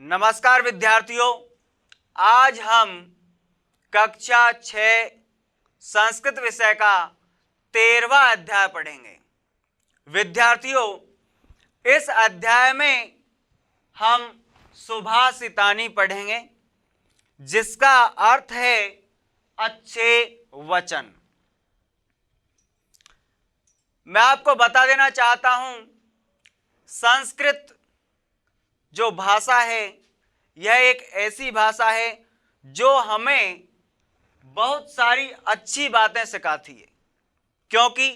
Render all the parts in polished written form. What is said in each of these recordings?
नमस्कार विद्यार्थियों, आज हम कक्षा 6 संस्कृत विषय का 13वां अध्याय पढ़ेंगे। विद्यार्थियों, इस अध्याय में हम सुभाषितानी पढ़ेंगे, जिसका अर्थ है अच्छे वचन। मैं आपको बता देना चाहता हूं, संस्कृत जो भाषा है यह एक ऐसी भाषा है जो हमें बहुत सारी अच्छी बातें सिखाती है, क्योंकि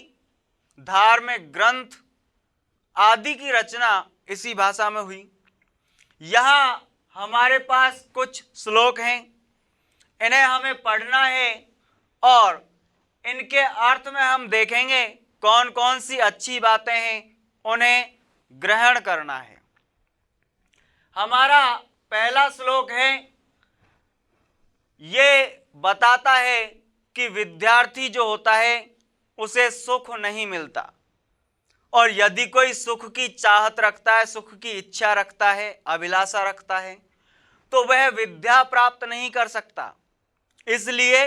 धार्मिक ग्रंथ आदि की रचना इसी भाषा में हुई। यहाँ हमारे पास कुछ श्लोक हैं, इन्हें हमें पढ़ना है और इनके अर्थ में हम देखेंगे कौन कौन सी अच्छी बातें हैं, उन्हें ग्रहण करना है। हमारा पहला श्लोक है, ये बताता है कि विद्यार्थी जो होता है उसे सुख नहीं मिलता, और यदि कोई सुख की चाहत रखता है, सुख की इच्छा रखता है, अभिलाषा रखता है, तो वह विद्या प्राप्त नहीं कर सकता। इसलिए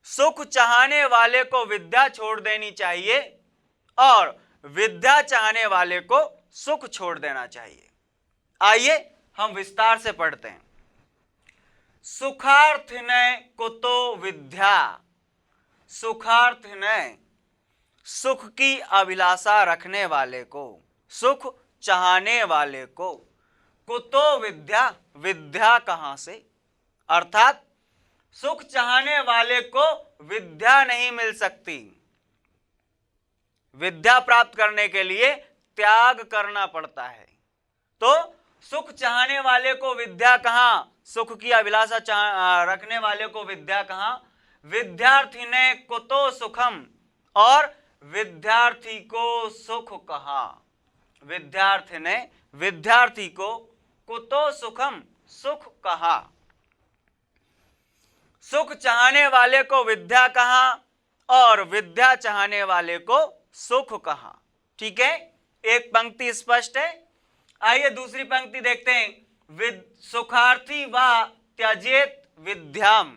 सुख चाहने वाले को विद्या छोड़ देनी चाहिए और विद्या चाहने वाले को सुख छोड़ देना चाहिए। आइए हम विस्तार से पढ़ते हैं। सुखार्थिने कुतो विद्या, सुखार्थिने सुख की अभिलाषा रखने वाले को, सुख चाहने वाले को, कुतो विद्या, विद्या कहां से, अर्थात सुख चाहने वाले को विद्या नहीं मिल सकती। विद्या प्राप्त करने के लिए त्याग करना पड़ता है। तो सुख चाहने वाले को विद्या कहां, सुख की अभिलाषा रखने वाले को विद्या कहां, विद्यार्थिने कुतो सुखम, और विद्यार्थी को सुख कहां, विद्यार्थिने विद्यार्थी को कुतो सुखम, सुख कहां। सुख चाहने वाले को विद्या कहां और विद्या चाहने वाले को सुख कहां। ठीक है, एक पंक्ति स्पष्ट है। आइए दूसरी पंक्ति देखते हैं। सुखार्थी व त्यजेत विद्याम,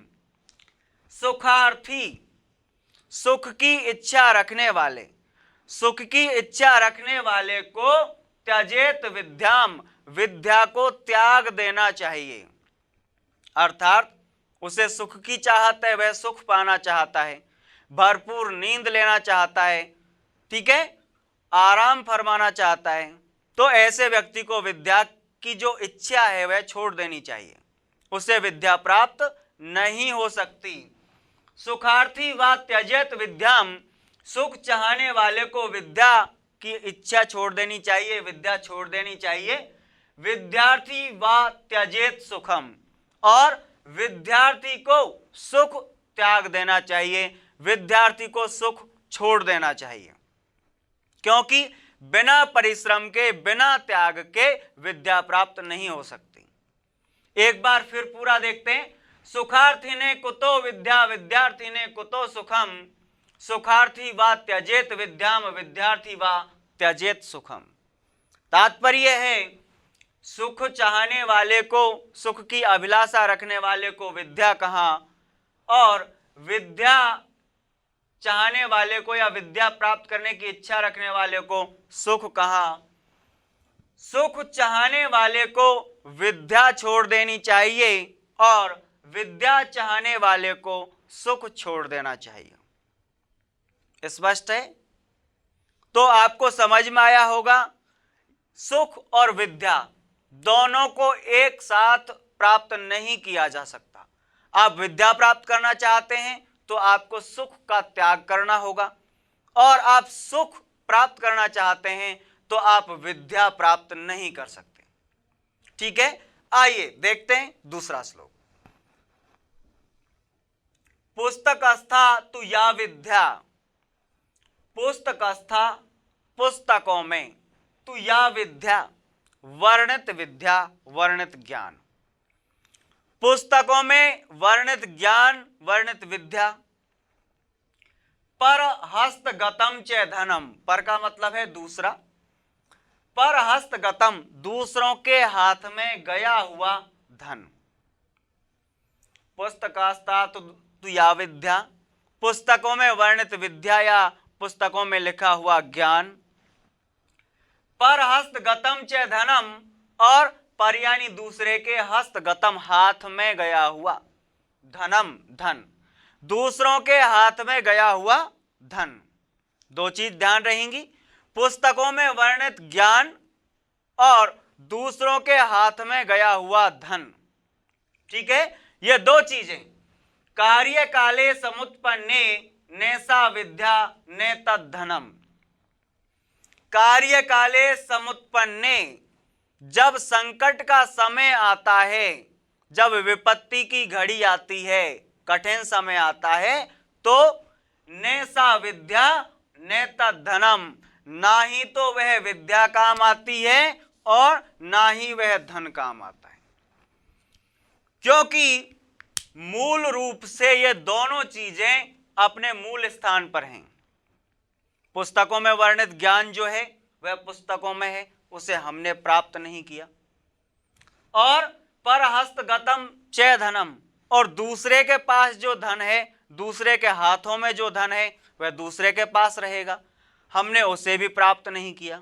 सुखार्थी सुख की इच्छा रखने वाले, सुख की इच्छा रखने वाले को त्यजेत विद्याम, विद्या को त्याग देना चाहिए। अर्थात उसे सुख की चाहत है, वह सुख पाना चाहता है, भरपूर नींद लेना चाहता है, ठीक है, आराम फरमाना चाहता है, तो ऐसे व्यक्ति को विद्या की जो इच्छा है वह छोड़ देनी चाहिए, उसे विद्या प्राप्त नहीं हो सकती। सुखार्थी व त्यजेत विद्याम, सुख चाहने वाले को विद्या की इच्छा छोड़ देनी चाहिए, विद्या छोड़ देनी चाहिए। विद्यार्थी व त्यजेत सुखम, और विद्यार्थी को सुख त्याग देना चाहिए, विद्यार्थी को सुख छोड़ देना चाहिए, क्योंकि बिना परिश्रम के, बिना त्याग के विद्या प्राप्त नहीं हो सकती। एक बार फिर पूरा देखते हैं। सुखार्थिने कुतो विद्या, विद्यार्थिने कुतो सुखम, सुखार्थी व त्यजेत विद्याम, विद्यार्थी व त्यजेत सुखम। तात्पर्य है, सुख चाहने वाले को, सुख की अभिलाषा रखने वाले को विद्या कहां, और विद्या चाहने वाले को या विद्या प्राप्त करने की इच्छा रखने वाले को सुख कहां। सुख चाहने वाले को विद्या छोड़ देनी चाहिए और विद्या चाहने वाले को सुख छोड़ देना चाहिए। स्पष्ट है? तो आपको समझ में आया होगा, सुख और विद्या दोनों को एक साथ प्राप्त नहीं किया जा सकता। आप विद्या प्राप्त करना चाहते हैं तो आपको सुख का त्याग करना होगा, और आप सुख प्राप्त करना चाहते हैं तो आप विद्या प्राप्त नहीं कर सकते। ठीक है, आइए देखते हैं दूसरा श्लोक। पुस्तकस्था तु या विद्या, पुस्तकस्था पुस्तकों में, तु या विद्या वर्णित विद्या, वर्णित ज्ञान, पुस्तकों में वर्णित ज्ञान, वर्णित विद्या। पर हस्तगतम च धनम, पर का मतलब है दूसरा, पर हस्तगतम, दूसरों के हाथ में गया हुआ धन। पुस्तकास्तात तु या विद्या, पुस्तकों में वर्णित विद्या या पुस्तकों में लिखा हुआ ज्ञान। पर हस्तगतम च धनम, और पर यानी दूसरे के हस्तगतम, हाथ में गया हुआ, धनम धन, दूसरों के हाथ में गया हुआ धन। दो चीज ध्यान रहेंगी, पुस्तकों में वर्णित ज्ञान और दूसरों के हाथ में गया हुआ धन। ठीक है, ये दो चीजें। कार्य काले समुत्पन्ने नैसा विद्या ने तद्धनम। कार्य काले समुत्पन्ने, जब संकट का समय आता है, जब विपत्ति की घड़ी आती है, कठिन समय आता है, तो नैसा विद्या ने तद्धनम, ना ही तो वह विद्या काम आती है और ना ही वह धन काम आता है। क्योंकि मूल रूप से ये दोनों चीजें अपने मूल स्थान पर हैं। पुस्तकों में वर्णित ज्ञान जो है वह पुस्तकों में है, उसे हमने प्राप्त नहीं किया। और पर हस्तगतम च धनम, और दूसरे के पास जो धन है, दूसरे के हाथों में जो धन है वह दूसरे के पास रहेगा, हमने उसे भी प्राप्त नहीं किया।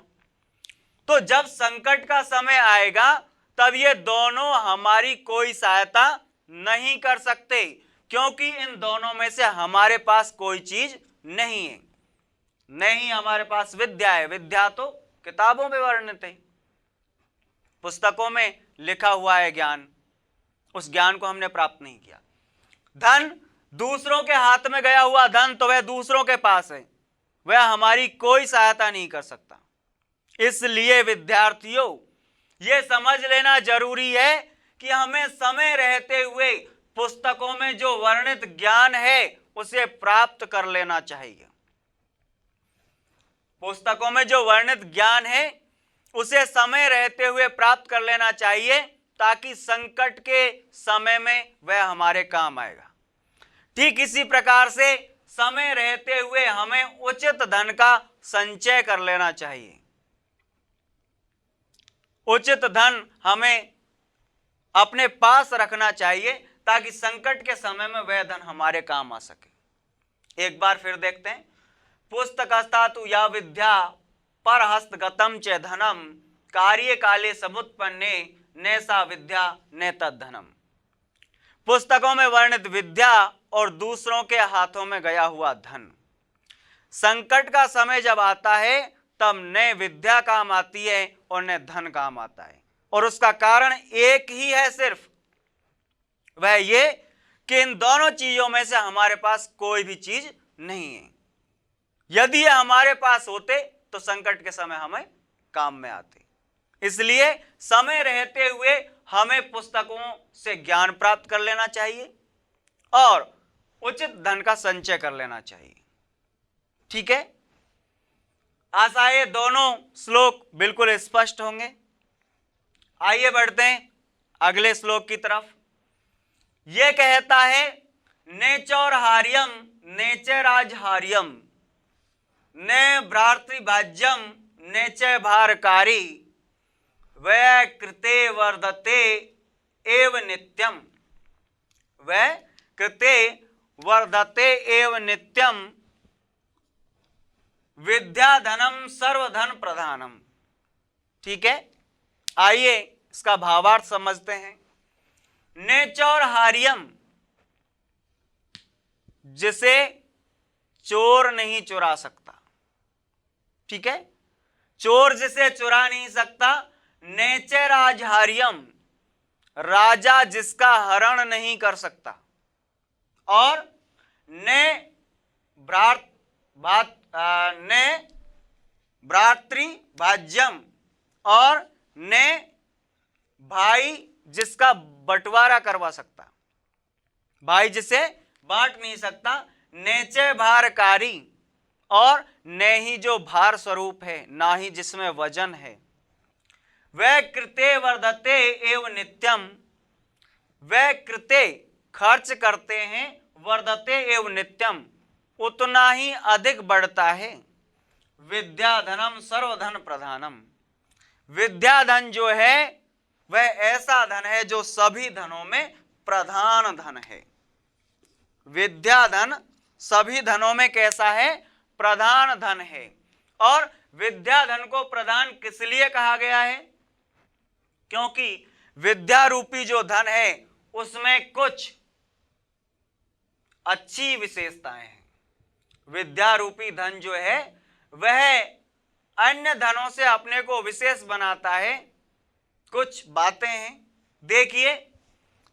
तो जब संकट का समय आएगा तब ये दोनों हमारी कोई सहायता नहीं कर सकते, क्योंकि इन दोनों में से हमारे पास कोई चीज नहीं है। नहीं हमारे पास विद्या है, विद्या तो किताबों में वर्णित है, पुस्तकों में लिखा हुआ है ज्ञान, उस ज्ञान को हमने प्राप्त नहीं किया। धन, दूसरों के हाथ में गया हुआ धन तो वह दूसरों के पास है, वह हमारी कोई सहायता नहीं कर सकता। इसलिए विद्यार्थियों, यह समझ लेना जरूरी है कि हमें समय रहते हुए पुस्तकों में जो वर्णित ज्ञान है उसे प्राप्त कर लेना चाहिए। पुस्तकों में जो वर्णित ज्ञान है उसे समय रहते हुए प्राप्त कर लेना चाहिए, ताकि संकट के समय में वह हमारे काम आएगा। ठीक इसी प्रकार से समय रहते हुए हमें उचित धन का संचय कर लेना चाहिए। उचित धन हमें अपने पास रखना चाहिए, ताकि संकट के समय में वह धन हमारे काम आ सके। एक बार फिर देखते हैं, पुस्तकस्तातु या विद्या पर हस्तगतम च धनम, कार्य काले समुत्पन्ने नैसा विद्या ने तद्धनम। पुस्तकों में वर्णित विद्या और दूसरों के हाथों में गया हुआ धन। संकट का समय जब आता है तब न विद्या काम आती है और न धन काम आता है, और उसका कारण एक ही है सिर्फ, वह ये कि इन दोनों चीजों में से हमारे पास कोई भी चीज नहीं है। यदि ये हमारे पास होते तो संकट के समय हमें काम में आते। इसलिए समय रहते हुए हमें पुस्तकों से ज्ञान प्राप्त कर लेना चाहिए और उचित धन का संचय कर लेना चाहिए। ठीक है, आशा है दोनों श्लोक बिल्कुल स्पष्ट होंगे। आइए बढ़ते हैं अगले श्लोक की तरफ। यह कहता है, नेचौरहार्यम नेचराजहार्यम ने भ्रातृभाज्यम नेच भारकारी वै कृते वर्धते एव नित्यम। वै कृते वर्धते एव नित्यम विद्या धनम सर्वधन प्रधानम। ठीक है, आइए इसका भावार्थ समझते हैं। नेचौरहार्यम, जिसे चोर नहीं चुरा सकता। ठीक है, चोर जिसे चुरा नहीं सकता। नेचराजहार्यम, राजा जिसका हरण नहीं कर सकता। और ने भ्रातृभाज्यम, और ने भाई जिसका बंटवारा करवा सकता, भाई जिसे बांट नहीं सकता। नेचे भारकारी, और ने ही जो भार स्वरूप है, ना ही जिसमें वजन है। वह कृते वर्धते एव नित्यम, वह कृते खर्च करते हैं, वर्धते एव नित्यम उतना ही अधिक बढ़ता है। विद्या धनम सर्वधन प्रधानम, विद्या धन जो है वह ऐसा धन है जो सभी धनों में प्रधान धन है। विद्या धन सभी धनों में कैसा है? प्रधान धन है। और विद्या धन को प्रधान किस लिए कहा गया है? क्योंकि विद्या रूपी जो धन है उसमें कुछ अच्छी विशेषताएं हैं। विद्या रूपी धन जो है वह अन्य धनों से अपने को विशेष बनाता है। कुछ बातें हैं, देखिए,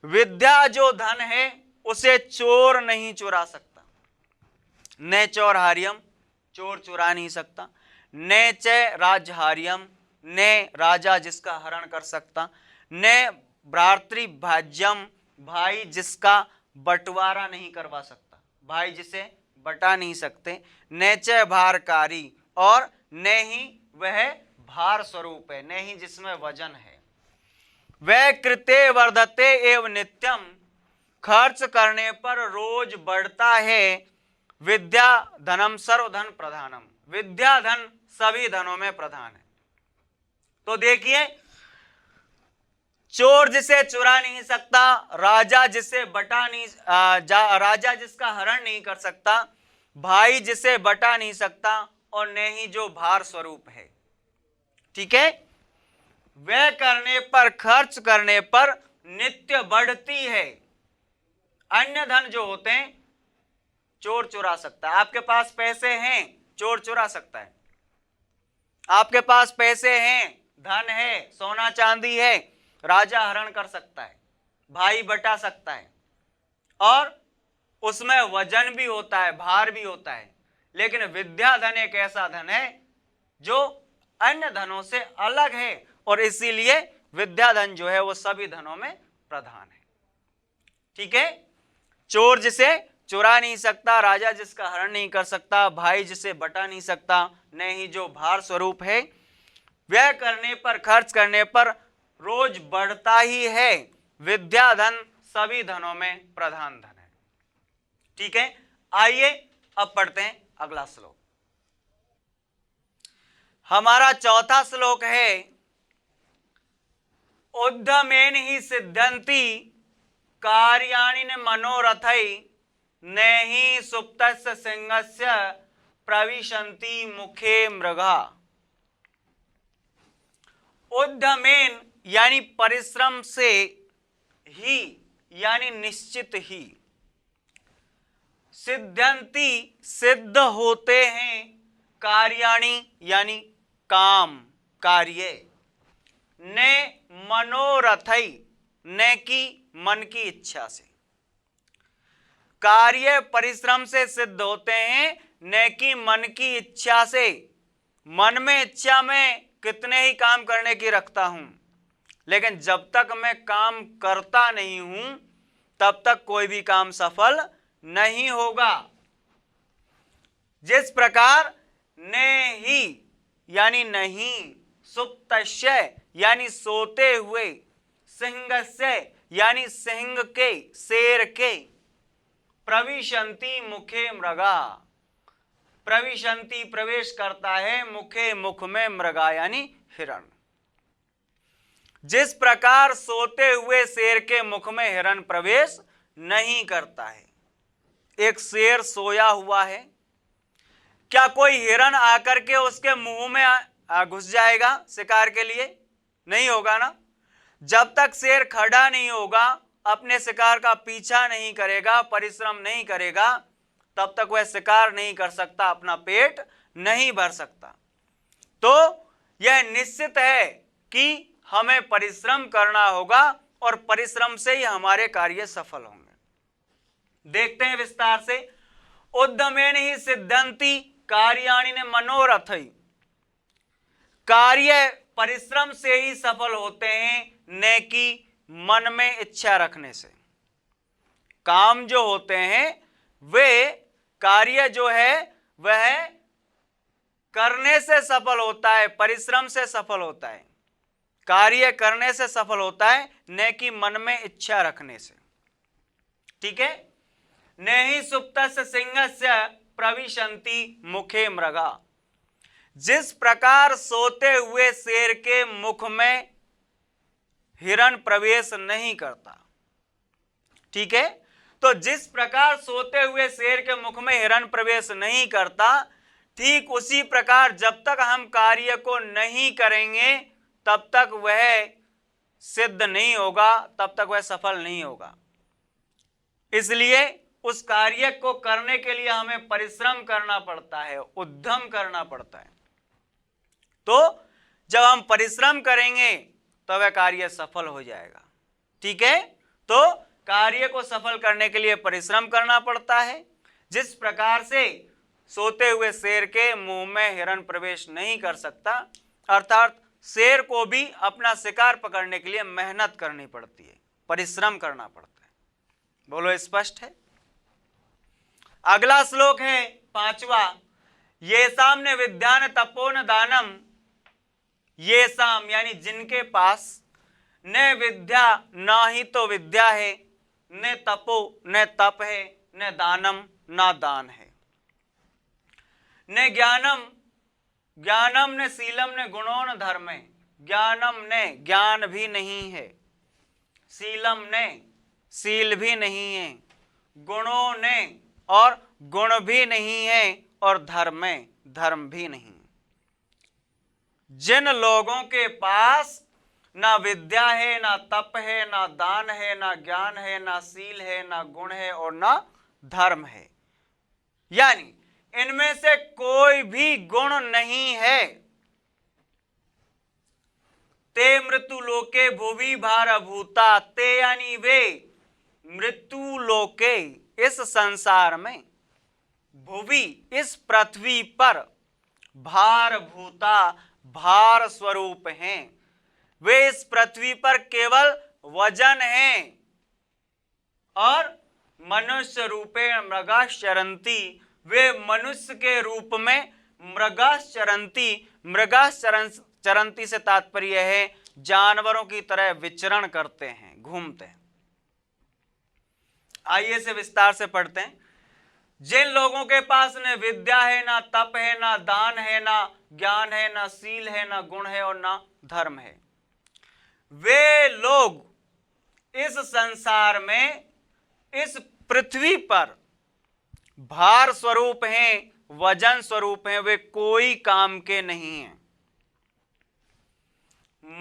विद्या जो धन है उसे चोर नहीं चुरा सकता। न चौरहार्यम, चोर चुरा नहीं सकता। न च राजहार्यम, न राजा जिसका हरण कर सकता। न भ्रातृभाज्यम, भाई जिसका बंटवारा नहीं करवा सकता, भाई जिसे बटा नहीं सकते। न च भारकारी, और न ही वह भार स्वरूप है, न ही जिसमें वजन है। वह कृते वर्धते एवं नित्यम, खर्च करने पर रोज बढ़ता है। विद्या धनम सर्वधन प्रधानम, विद्या धन सभी धनों में प्रधान है। तो देखिए, चोर जिसे चुरा नहीं सकता, राजा जिसे बटा नहीं राजा जिसका हरण नहीं कर सकता, भाई जिसे बटा नहीं सकता, और न ही जो भार स्वरूप है। ठीक है, व्यय करने पर, खर्च करने पर नित्य बढ़ती है। अन्य धन जो होते हैं चोर चुरा सकता है। आपके पास पैसे हैं, चोर चुरा सकता है। आपके पास पैसे हैं, धन है, सोना चांदी है, राजा हरण कर सकता है, भाई बटा सकता है, और उसमें वजन भी होता है, भार भी होता है। लेकिन विद्या धन एक ऐसा धन है जो अन्य धनों से अलग है, और इसीलिए विद्या धन जो है वो सभी धनों में प्रधान है। ठीक है, चोर जिसे चुरा नहीं सकता, राजा जिसका हरण नहीं कर सकता, भाई जिसे बटा नहीं सकता, न ही जो भार स्वरूप है। व्यय करने पर, खर्च करने पर रोज बढ़ता ही है। विद्या धन सभी धनों में प्रधान धन है। ठीक है, आइए अब पढ़ते हैं अगला श्लोक। हमारा चौथा श्लोक है, उद्यमेन ही सिद्ध्यन्ति कार्याणि न मनोरथै, न ही सुप्तस्य सिंहस्य प्रविशन्ति मुखे मृगा। उद्यमेन यानी परिश्रम से, ही यानी निश्चित ही, सिद्ध्यन्ति सिद्ध होते हैं, कार्याणि यानी काम, कार्य, न मनोरथै न की मन की इच्छा से। कार्य परिश्रम से सिद्ध होते हैं, न कि मन की इच्छा से। मन में इच्छा में कितने ही काम करने की रखता हूं, लेकिन जब तक मैं काम करता नहीं हूं तब तक कोई भी काम सफल नहीं होगा। जिस प्रकार ने ही यानी नहीं, सुप्तस्य यानी सोते हुए, सिंहस्य यानी सिंह के, शेर के, प्रविशन्ति मुखे मृगा, प्रविशन्ति प्रवेश करता है, मुखे मुख में, मृगा यानी हिरण। जिस प्रकार सोते हुए शेर के मुख में हिरण प्रवेश नहीं करता है। एक शेर सोया हुआ है, क्या कोई हिरण आकर के उसके मुंह में घुस जाएगा शिकार के लिए? नहीं होगा ना। जब तक शेर खड़ा नहीं होगा, अपने शिकार का पीछा नहीं करेगा, परिश्रम नहीं करेगा, तब तक वह शिकार नहीं कर सकता, अपना पेट नहीं भर सकता। तो यह निश्चित है कि हमें परिश्रम करना होगा और परिश्रम से ही हमारे कार्य सफल होंगे। देखते हैं विस्तार से। उद्यमेन ही सिद्ध्यन्ति कार्याणि न मनोरथै, कार्य परिश्रम से ही सफल होते हैं, न कि मन में इच्छा रखने से। काम जो होते हैं वे, कार्य जो है वह करने से सफल होता है, परिश्रम से सफल होता है। कार्य करने से सफल होता है, न कि मन में इच्छा रखने से। ठीक है, न ही सुप्तस्य सिंहस्य प्रविशन्ति मुखे मृगा। जिस प्रकार सोते हुए शेर के मुख में हिरण प्रवेश नहीं करता। ठीक है, तो जिस प्रकार सोते हुए शेर के मुख में हिरण प्रवेश नहीं करता, ठीक उसी प्रकार जब तक हम कार्य को नहीं करेंगे तब तक वह सिद्ध नहीं होगा, तब तक वह सफल नहीं होगा। इसलिए उस कार्य को करने के लिए हमें परिश्रम करना पड़ता है, उद्यम करना पड़ता है। तो जब हम परिश्रम करेंगे तो वह कार्य सफल हो जाएगा। ठीक है, तो कार्य को सफल करने के लिए परिश्रम करना पड़ता है। जिस प्रकार से सोते हुए शेर के मुंह में हिरण प्रवेश नहीं कर सकता, अर्थात शेर को भी अपना शिकार पकड़ने के लिए मेहनत करनी पड़ती है, परिश्रम करना पड़ता है। बोलो स्पष्ट है? अगला श्लोक है 5वां, येषां न विद्या न तपो न दानम। येषां यानी जिनके पास न विद्या ना ही तो विद्या है, न तपो न तप है, न दानम ना दान है, न ज्ञानम ज्ञानम न शीलम न गुणो न धर्म है। ज्ञानम ने ज्ञान भी नहीं है, शीलम ने शील भी नहीं है, गुणों ने और गुण भी नहीं है, और धर्म में धर्म भी नहीं। जिन लोगों के पास ना विद्या है, ना तप है, ना दान है, ना ज्ञान है, ना शील है, ना गुण है और ना धर्म है, यानी इनमें से कोई भी गुण नहीं है, ते मृत्यु लोके भुवि भारभूता। ते यानी वे मृत्यु लोके इस संसार में, भुवि इस पृथ्वी पर, भारभूता भार स्वरूप हैं। वे इस पृथ्वी पर केवल वजन हैं और मनुष्य रूपे मृगाश्चरन्ति। वे मनुष्य के रूप में मृगाश्चरन्ति, मृगाश्चरन्ति से तात्पर्य है जानवरों की तरह विचरण करते हैं, घूमते हैं। आइए से विस्तार से पढ़ते हैं। जिन लोगों के पास न विद्या है, ना तप है, ना दान है, ना ज्ञान है, ना शील है, ना गुण है और ना धर्म है, वे लोग इस संसार में, इस पृथ्वी पर भार स्वरूप हैं, वजन स्वरूप हैं, वे कोई काम के नहीं हैं।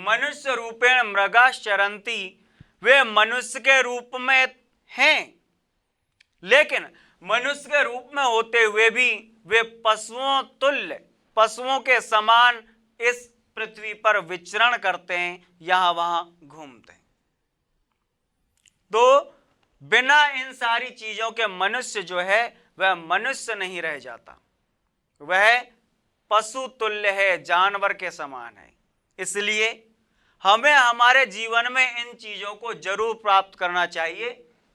मनुष्य रूपेण मृगाश्चरन्ति, वे मनुष्य के रूप में हैं, लेकिन मनुष्य के रूप में होते हुए भी वे पशुओं तुल्य, पशुओं के समान इस पृथ्वी पर विचरण करते हैं, यहां वहां घूमते हैं। तो बिना इन सारी चीजों के मनुष्य जो है वह मनुष्य नहीं रह जाता, वह पशु तुल्य है, जानवर के समान है। इसलिए हमें हमारे जीवन में इन चीजों को जरूर प्राप्त करना चाहिए,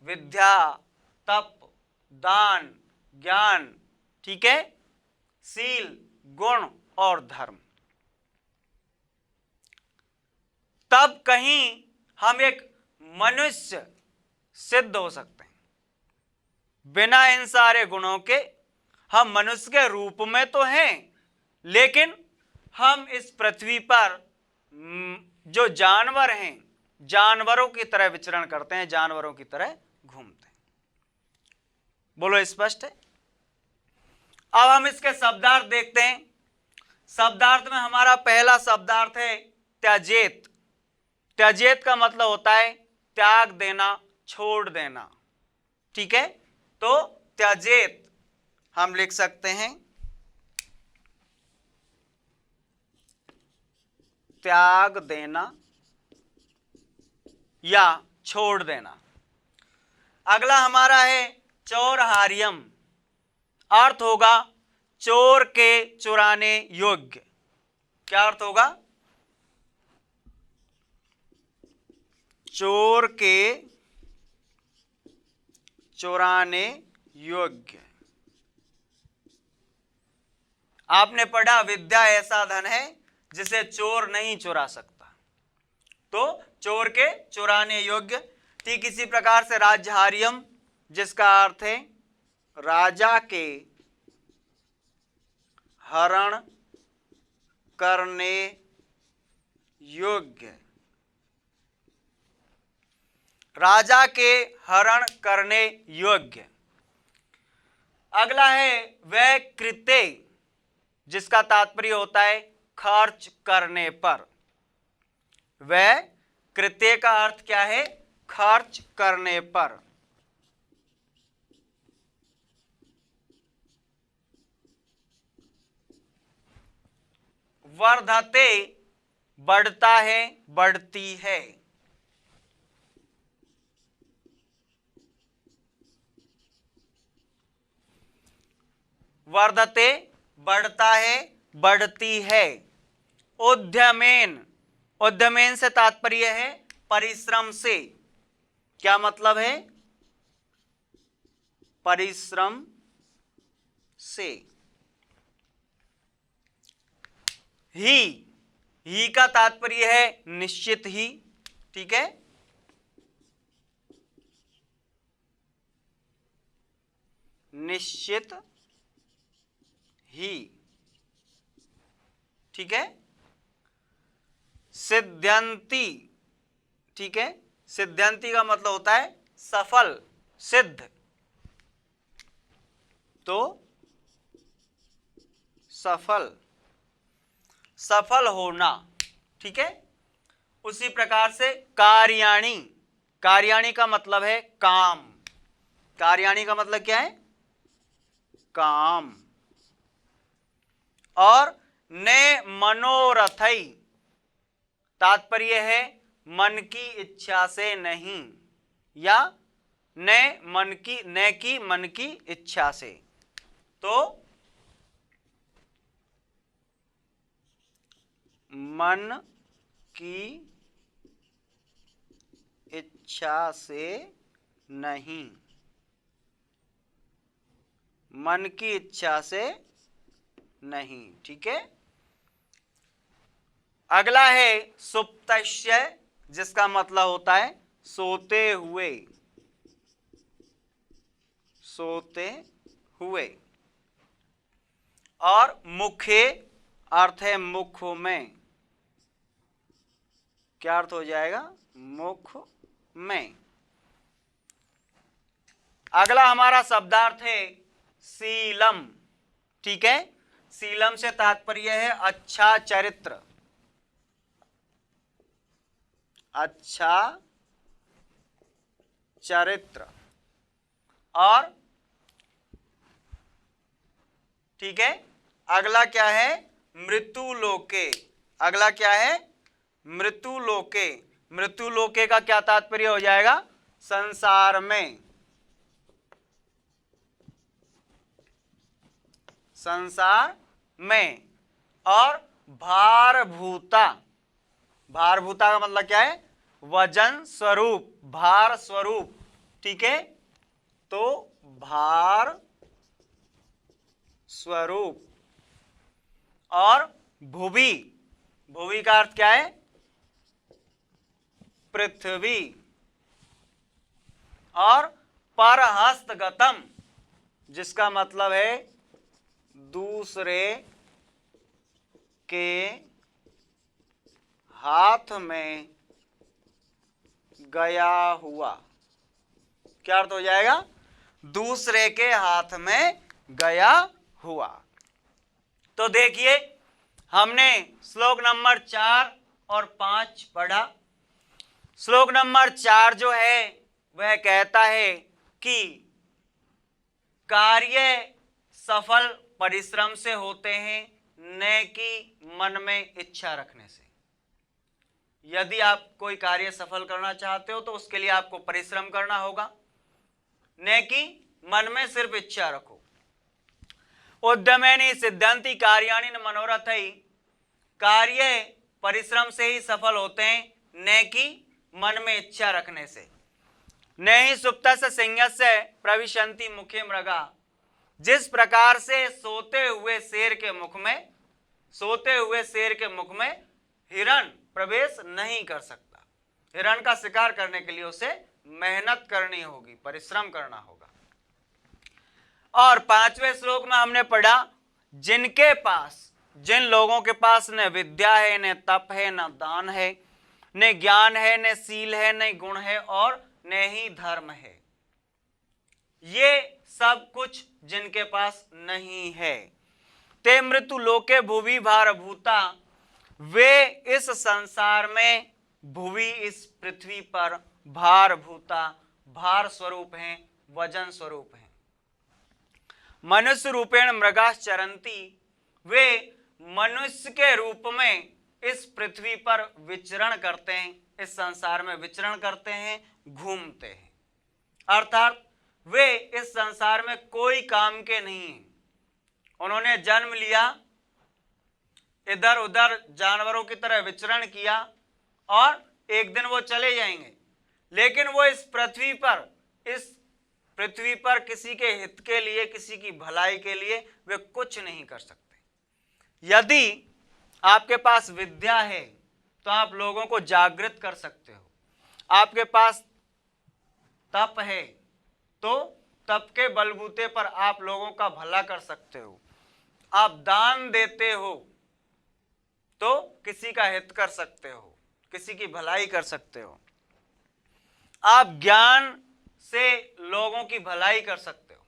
विद्या, तप, दान, ज्ञान, ठीक है, शील, गुण और धर्म। तब कहीं हम एक मनुष्य सिद्ध हो सकते हैं। बिना इन सारे गुणों के हम मनुष्य के रूप में तो हैं, लेकिन हम इस पृथ्वी पर जो जानवर हैं, जानवरों की तरह विचरण करते हैं, जानवरों की तरह घूमते हैं। बोलो स्पष्ट है? अब हम इसके शब्दार्थ देखते हैं। शब्दार्थ में हमारा पहला शब्दार्थ है त्यजेत। त्यजेत का मतलब होता है त्याग देना, छोड़ देना। ठीक है, तो त्यजेत हम लिख सकते हैं त्याग देना या छोड़ देना। अगला हमारा है चौरहार्यम, अर्थ होगा चोर के चुराने योग्य। क्या अर्थ होगा? चोर के चुराने योग्य। आपने पढ़ा विद्या ऐसा धन है जिसे चोर नहीं चुरा सकता, तो चोर के चुराने योग्य। ठीक इसी प्रकार से राज्यहार्यम, जिसका अर्थ है राजा के हरण करने योग्य, राजा के हरण करने योग्य। अगला है वह कृत्य, जिसका तात्पर्य होता है खर्च करने पर। वह कृत्य का अर्थ क्या है? खर्च करने पर। वर्धते, बढ़ता है, बढ़ती है। वर्धते, बढ़ता है, बढ़ती है। उद्यमेन, उद्यमेन से तात्पर्य है परिश्रम से। क्या मतलब है? परिश्रम से। ही का तात्पर्य है निश्चित ही। ठीक है, निश्चित ही। ठीक है, सिद्ध्यंती। ठीक है, सिद्ध्यंती का मतलब होता है सफल, सिद्ध। तो सफल, सफल होना। ठीक है, उसी प्रकार से कार्याणी, कार्याणी का मतलब है काम। कार्याणी का मतलब क्या है? काम। और ने मनोरथई, तात्पर्य है मन की इच्छा से नहीं, या न की मन की इच्छा से। तो मन की इच्छा से नहीं, मन की इच्छा से नहीं। ठीक है, अगला है सुप्तस्य, जिसका मतलब होता है सोते हुए, सोते हुए। और मुखे, अर्थ है मुख में। क्या अर्थ हो जाएगा? मुख में। अगला हमारा शब्दार्थ है शीलम। ठीक है, शीलम से तात्पर्य है अच्छा चरित्र, अच्छा चरित्र। और ठीक है, अगला क्या है? मृत्यु लोके। अगला क्या है? मृत्यु लोके। मृत्यु लोके का क्या तात्पर्य हो जाएगा? संसार में, संसार में। और भारभूता, भारभूता का मतलब क्या है? वजन स्वरूप, भार स्वरूप। ठीक है, तो भार स्वरूप। और भुवि, भुवि का अर्थ क्या है? पृथ्वी। और परहस्तगतम, जिसका मतलब है दूसरे के हाथ में गया हुआ। क्या अर्थ हो जाएगा? दूसरे के हाथ में गया हुआ। तो देखिए, हमने श्लोक नंबर 4 और 5 पढ़ा। श्लोक नंबर 4 जो है वह कहता है कि कार्य सफल परिश्रम से होते हैं, न कि मन में इच्छा रखने से। यदि आप कोई कार्य सफल करना चाहते हो तो उसके लिए आपको परिश्रम करना होगा, न कि मन में सिर्फ इच्छा रखो। उद्यमेनि सिद्ध्यन्ति कार्याणि न मनोरथै, कार्य परिश्रम से ही सफल होते हैं, न कि मन में इच्छा रखने से। न ही सुप्तस्य सिंहस्य प्रविशन्ति मुखे मृगा, जिस प्रकार से सोते हुए शेर के मुख में हिरण प्रवेश नहीं कर सकता। हिरण का शिकार करने के लिए उसे मेहनत करनी होगी, परिश्रम करना होगा। और 5वें श्लोक में हमने पढ़ा, जिनके पास जिन लोगों के पास न विद्या है, न तप है, न दान है, न ज्ञान है, न शील है, न गुण है और न ही धर्म है, ये सब कुछ जिनके पास नहीं है, ते मृत्यु लोके भुवि भारभूता, वे इस संसार में, भुवि इस पृथ्वी पर, भारभूता भार स्वरूप हैं, वजन स्वरूप हैं। मनुष्य रूपेण मृगाः चरन्ति, वे मनुष्य के रूप में इस पृथ्वी पर विचरण करते हैं, इस संसार में विचरण करते हैं, घूमते हैं। अर्थात वे इस संसार में कोई काम के नहीं हैं। उन्होंने जन्म लिया, इधर उधर जानवरों की तरह विचरण किया और एक दिन वो चले जाएंगे, लेकिन वो इस पृथ्वी पर किसी के हित के लिए, किसी की भलाई के लिए वे कुछ नहीं कर सकते। यदि आपके पास विद्या है तो आप लोगों को जागृत कर सकते हो, आपके पास तप है तो तप के बलबूते पर आप लोगों का भला कर सकते हो, आप दान देते हो तो किसी का हित कर सकते हो, किसी की भलाई कर सकते हो, आप ज्ञान से लोगों की भलाई कर सकते हो।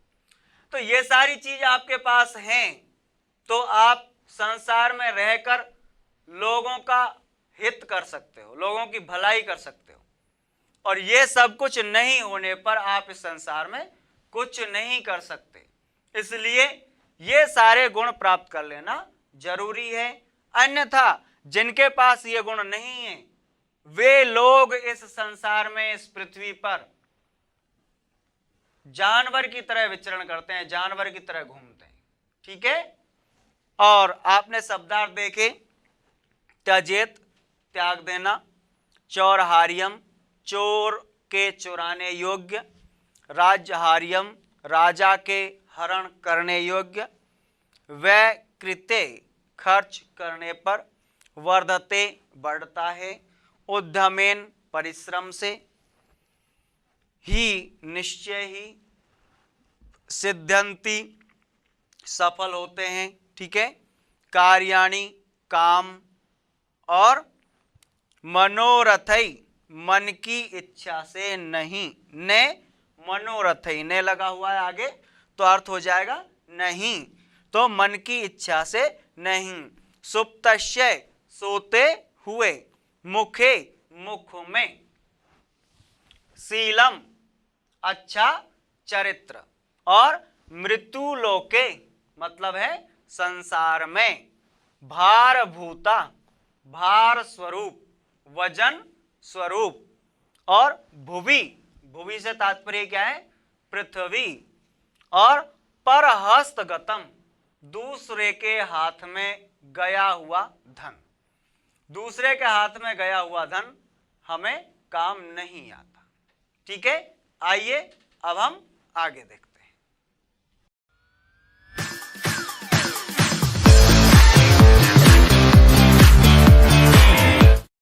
तो ये सारी चीज आपके पास हैं तो आप संसार में रहकर लोगों का हित कर सकते हो, लोगों की भलाई कर सकते हो। और ये सब कुछ नहीं होने पर आप इस संसार में कुछ नहीं कर सकते। इसलिए ये सारे गुण प्राप्त कर लेना जरूरी है, अन्यथा जिनके पास ये गुण नहीं है वे लोग इस संसार में, इस पृथ्वी पर जानवर की तरह विचरण करते हैं, जानवर की तरह घूमते हैं। ठीक है। और आपने शब्दार्थ देखे, त्यजेत त्याग देना, चौरहार्यम चोर के चुराने योग्य, राज्यहार्यम राजा के हरण करने योग्य, व्यय कृते खर्च करने पर, वर्धते बढ़ता है, उद्यमेन परिश्रम से, ही निश्चय ही, सिद्ध्यन्ति सफल होते हैं। ठीक है। कार्याणि काम, और मनोरथई मन की इच्छा से नहीं, ने मनोरथई ने लगा हुआ है आगे तो अर्थ हो जाएगा नहीं, तो मन की इच्छा से नहीं। सुप्तस्य सोते हुए, मुखे मुख में, शीलम अच्छा चरित्र, और मृत्यु लोके मतलब है संसार में, भारभूता भार स्वरूप, वजन स्वरूप, और भुवि, भुवि से तात्पर्य क्या है, पृथ्वी, और परहस्तगतम दूसरे के हाथ में गया हुआ धन, दूसरे के हाथ में गया हुआ धन हमें काम नहीं आता। ठीक है। आइए अब हम आगे देखते हैं।